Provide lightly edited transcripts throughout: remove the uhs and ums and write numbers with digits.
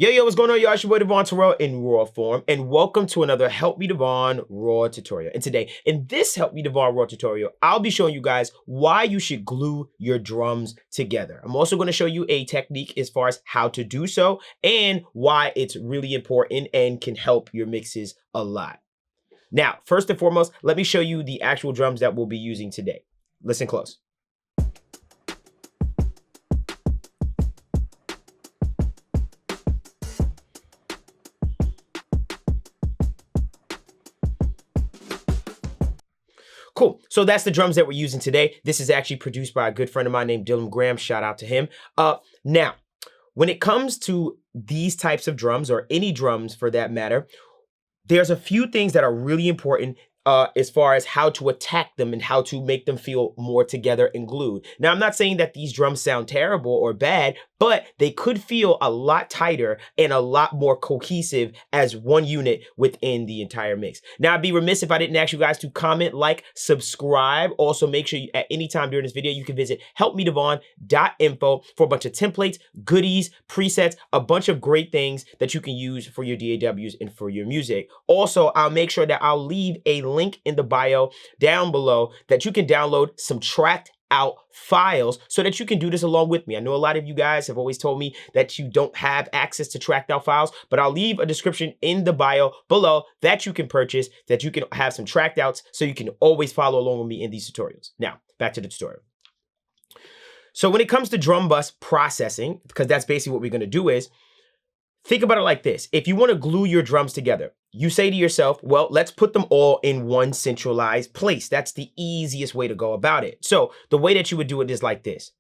Yo, what's going on, y'all? It's your boy Devvon Terrell in raw form, and welcome to another Help Me Devvon raw tutorial. And today, in this Help Me Devvon raw tutorial, I'll be showing you guys why you should glue your drums together. I'm also going to show you a technique as far as how to do so and why it's really important and can help your mixes a lot. Now, first and foremost, let me show you the actual drums that we'll be using today. Listen close. Cool. So that's the drums that we're using today. This is actually produced by a good friend of mine named Dylan Graham. Shout out to him. Now, when it comes to these types of drums, or any drums for that matter, there's a few things that are really important as far as how to attack them and how to make them feel more together and glued. Now, I'm not saying that these drums sound terrible or bad, but they could feel a lot tighter and a lot more cohesive as one unit within the entire mix. Now, I'd be remiss if I didn't ask you guys to comment, like, subscribe. Also, make sure at any time during this video, you can visit helpmedevvon.info for a bunch of templates, goodies, presets, a bunch of great things that you can use for your DAWs and for your music. Also, I'll make sure that I'll leave a link in the bio down below that you can download some tracked out files so that you can do this along with me. I know a lot of you guys have always told me that you don't have access to tracked out files, but I'll leave a description in the bio below that you can purchase, that you can have some tracked outs so you can always follow along with me in these tutorials. Now, back to the tutorial. So when it comes to drum bus processing, because that's basically what we're going to do, is think about it like this. If you want to glue your drums together, you say to yourself, well, let's put them all in one centralized place. That's the easiest way to go about it. So the way that you would do it is like this.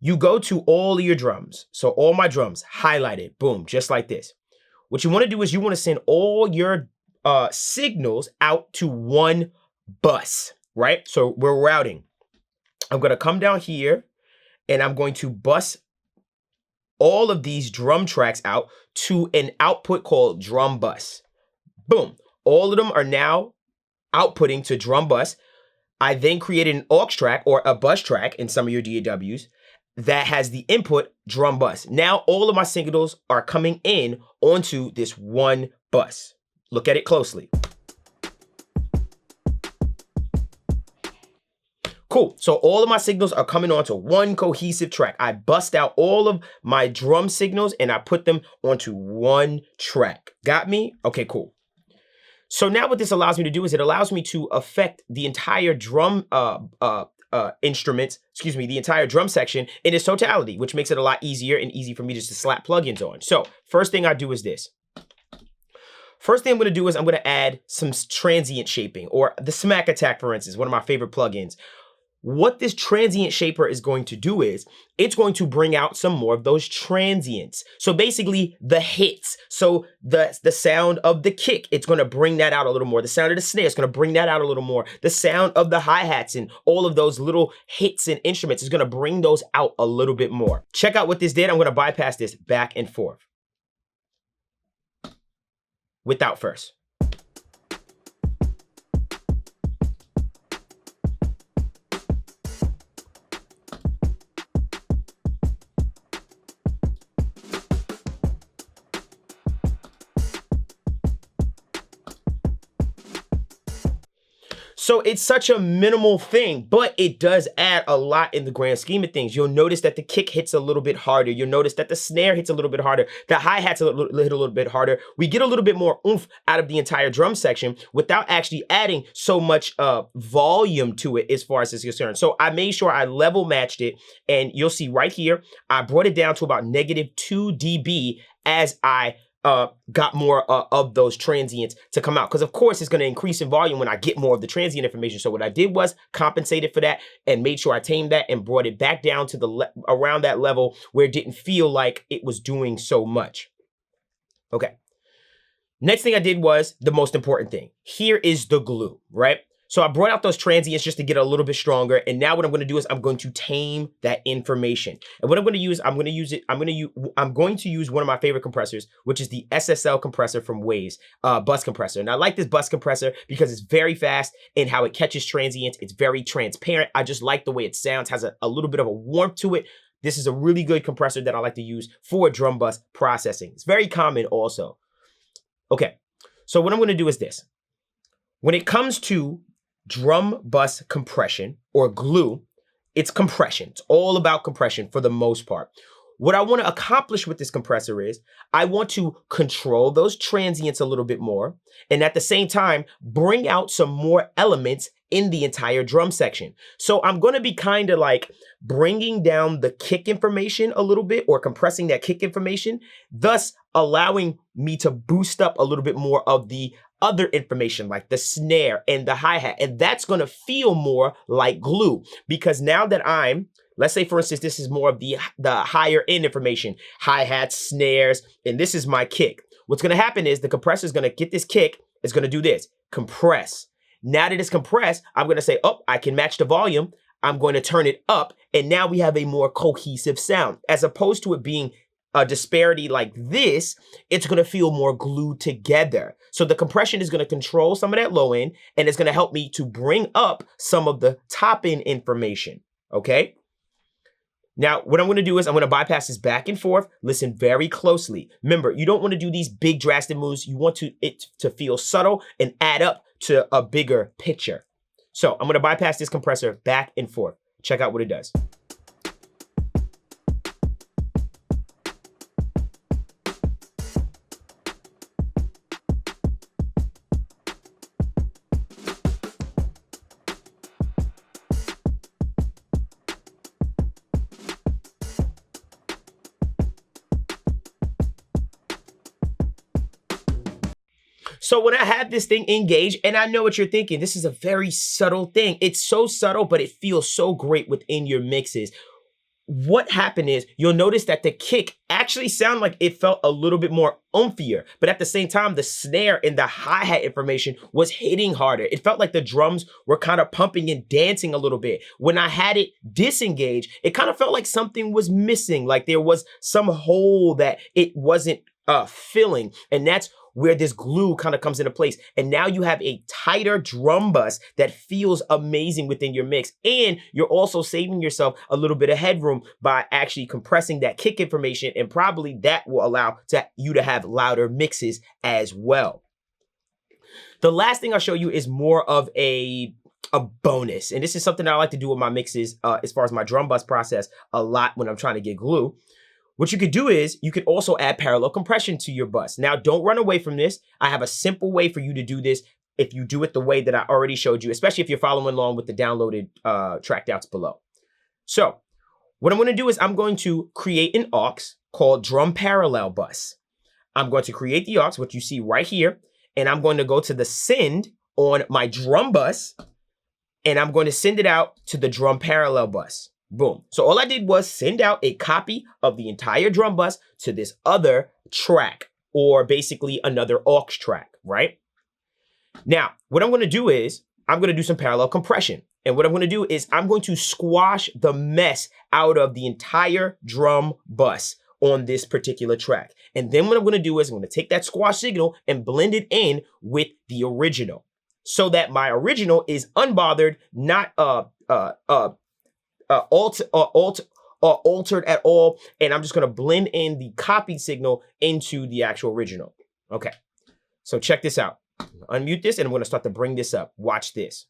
You go to all of your drums. So all my drums highlighted, boom, just like this. What you want to do is you want to send all your signals out to one bus, right? So we're routing. I'm going to come down here and I'm going to bus all of these drum tracks out to an output called drum bus. Boom. All of them are now outputting to drum bus. I then created an aux track or a bus track in some of your DAWs that has the input drum bus. Now all of my signals are coming in onto this one bus. Look at it closely. Cool. So all of my signals are coming onto one cohesive track. I bust out all of my drum signals and I put them onto one track. Got me? Okay, cool. So now what this allows me to do is it allows me to affect the entire drum instruments, the entire drum section in its totality, which makes it a lot easier and easy for me just to slap plugins on. So first thing I do is this. First thing I'm going to do is I'm going to add some transient shaping, or the smack attack, for instance, one of my favorite plugins. What this transient shaper is going to do is it's going to bring out some more of those transients. So basically the hits. So the sound of the kick, it's going to bring that out a little more. The sound of the snare is going to bring that out a little more. The sound of the hi-hats and all of those little hits and instruments is going to bring those out a little bit more. Check out what this did. I'm going to bypass this back and forth without first. So it's such a minimal thing, but it does add a lot in the grand scheme of things. You'll notice that the kick hits a little bit harder. You'll notice that the snare hits a little bit harder. The hi-hats hit a little bit harder. We get a little bit more oomph out of the entire drum section without actually adding so much volume to it as far as it's concerned. So I made sure I level matched it, and you'll see right here, I brought it down to about -2 dB as I got more of those transients to come out. Because of course it's going to increase in volume when I get more of the transient information. So what I did was compensated for that and made sure I tamed that and brought it back down to the around that level where it didn't feel like it was doing so much. Okay. Next thing I did was the most important thing. Here is the glue, right? So I brought out those transients just to get a little bit stronger. And now what I'm going to do is I'm going to tame that information. And what I'm going to use, I'm going to use one of my favorite compressors, which is the SSL compressor from Waves, bus compressor. And I like this bus compressor because it's very fast in how it catches transients. It's very transparent. I just like the way it sounds, has a little bit of a warmth to it. This is a really good compressor that I like to use for drum bus processing. It's very common also. Okay, so what I'm gonna do is this. When it comes to drum bus compression or glue, it's compression. It's all about compression for the most part. What I want to accomplish with this compressor is I want to control those transients a little bit more, and at the same time, bring out some more elements in the entire drum section. So I'm going to be kind of like bringing down the kick information a little bit, or compressing that kick information, thus allowing me to boost up a little bit more of the other information like the snare and the hi-hat. And that's going to feel more like glue, because now that let's say, for instance, this is more of the higher end information, hi-hats, snares, and this is my kick. What's going to happen is the compressor is going to get this kick. It's going to do this, compress. Now that it's compressed, I'm going to say, oh, I can match the volume. I'm going to turn it up. And now we have a more cohesive sound. As opposed to it being a disparity like this, it's going to feel more glued together. So the compression is going to control some of that low end, and it's going to help me to bring up some of the top end information. Okay. Now, what I'm going to do is I'm going to bypass this back and forth. Listen very closely. Remember, you don't want to do these big drastic moves. You want it to feel subtle and add up to a bigger picture. So I'm going to bypass this compressor back and forth. Check out what it does. So when I have this thing engaged, and I know what you're thinking, this is a very subtle thing. It's so subtle, but it feels so great within your mixes. What happened is you'll notice that the kick actually sounded like it felt a little bit more umphier, but at the same time, the snare and the hi-hat information was hitting harder. It felt like the drums were kind of pumping and dancing a little bit. When I had it disengaged, it kind of felt like something was missing, like there was some hole that it wasn't filling, and that's where this glue kind of comes into place. And now you have a tighter drum bus that feels amazing within your mix. And you're also saving yourself a little bit of headroom by actually compressing that kick information. And probably that will allow you to have louder mixes as well. The last thing I'll show you is more of a bonus. And this is something that I like to do with my mixes as far as my drum bus process a lot when I'm trying to get glue. What you could do is you could also add parallel compression to your bus. Now, don't run away from this. I have a simple way for you to do this if you do it the way that I already showed you, especially if you're following along with the downloaded tracked outs below. So what I'm going to do is I'm going to create an aux called drum parallel bus. I'm going to create the aux, which you see right here, and I'm going to go to the send on my drum bus, and I'm going to send it out to the drum parallel bus. Boom. So all I did was send out a copy of the entire drum bus to this other track, or basically another aux track, right? Now, what I'm going to do is I'm going to do some parallel compression. And what I'm going to do is I'm going to squash the mess out of the entire drum bus on this particular track. And then what I'm going to do is I'm going to take that squash signal and blend it in with the original, so that my original is unbothered, not altered at all, and I'm just going to blend in the copied signal into the actual original. Okay, so check this out. Unmute this, and I'm going to start to bring this up. Watch this.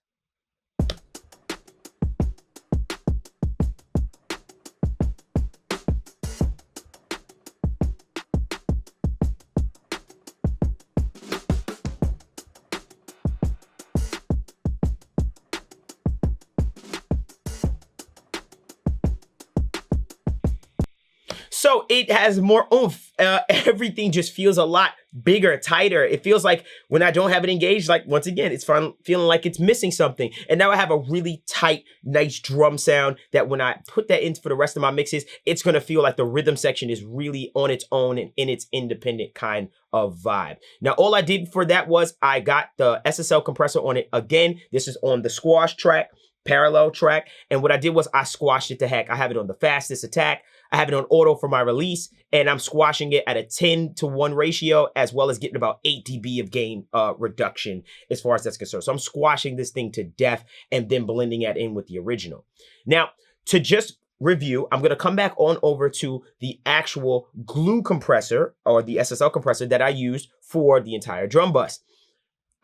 So it has more oomph. Everything just feels a lot bigger, tighter. It feels like when I don't have it engaged, like once again, it's feeling like it's missing something. And now I have a really tight, nice drum sound that when I put that in for the rest of my mixes, it's going to feel like the rhythm section is really on its own and in its independent kind of vibe. Now, all I did for that was I got the SSL compressor on it. Again, this is on the squash track, parallel track. And what I did was I squashed it to heck. I have it on the fastest attack. I have it on auto for my release, and I'm squashing it at a 10-to-1 ratio, as well as getting about 8 dB of gain reduction as far as that's concerned. So I'm squashing this thing to death and then blending that in with the original. Now, to just review, I'm going to come back on over to the actual glue compressor or the SSL compressor that I used for the entire drum bus.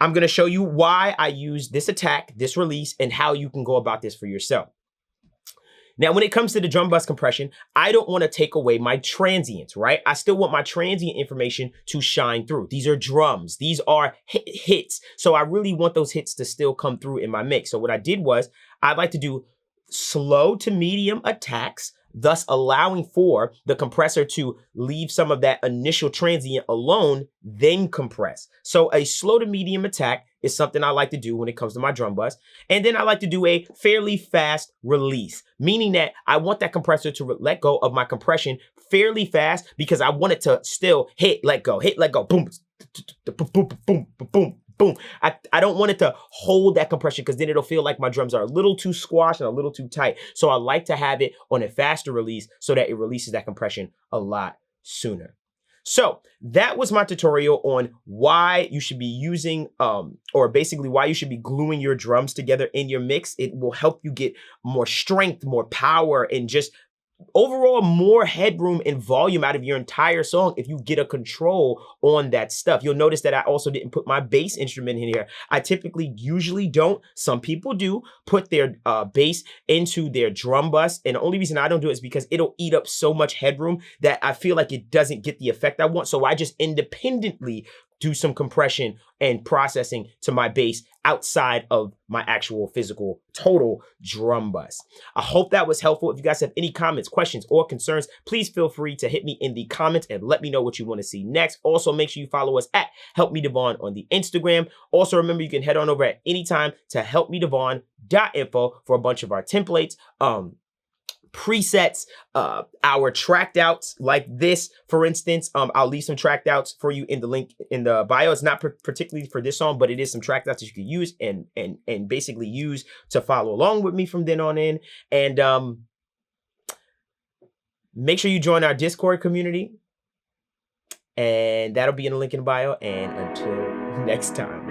I'm going to show you why I use this attack, this release, and how you can go about this for yourself. Now, when it comes to the drum bus compression, I don't want to take away my transients, right? I still want my transient information to shine through. These are drums. These are hits. So I really want those hits to still come through in my mix. So what I did was I'd like to do slow to medium attacks, thus allowing for the compressor to leave some of that initial transient alone, then compress. So a slow to medium attack is something I like to do when it comes to my drum bus. And then I like to do a fairly fast release, meaning that I want that compressor to let go of my compression fairly fast because I want it to still hit, let go, boom, boom, boom, boom, boom. Boom. I don't want it to hold that compression because then it'll feel like my drums are a little too squashed and a little too tight. So I like to have it on a faster release so that it releases that compression a lot sooner. So that was my tutorial on why you should be using, or basically why you should be gluing your drums together in your mix. It will help you get more strength, more power, and just overall more headroom and volume out of your entire song if you get a control on that stuff. You'll notice that I also didn't put my bass instrument in here. I typically usually don't. Some people do put their bass into their drum bus, and the only reason I don't do it is because it'll eat up so much headroom that I feel like it doesn't get the effect I want. So I just independently do some compression and processing to my bass outside of my actual physical total drum bus. I hope that was helpful. If you guys have any comments, questions, or concerns, please feel free to hit me in the comments and let me know what you want to see next. Also, make sure you follow us at Help Me Devvon on the Instagram. Also, remember you can head on over at any time to helpmedevvon.info for a bunch of our templates, presets, our tracked outs like this, for instance. I'll leave some tracked outs for you in the link in the bio. It's not particularly for this song, but it is some tracked outs that you can use and basically use to follow along with me from then on in. And make sure you join our Discord community, and that'll be in the link in the bio. And until next time.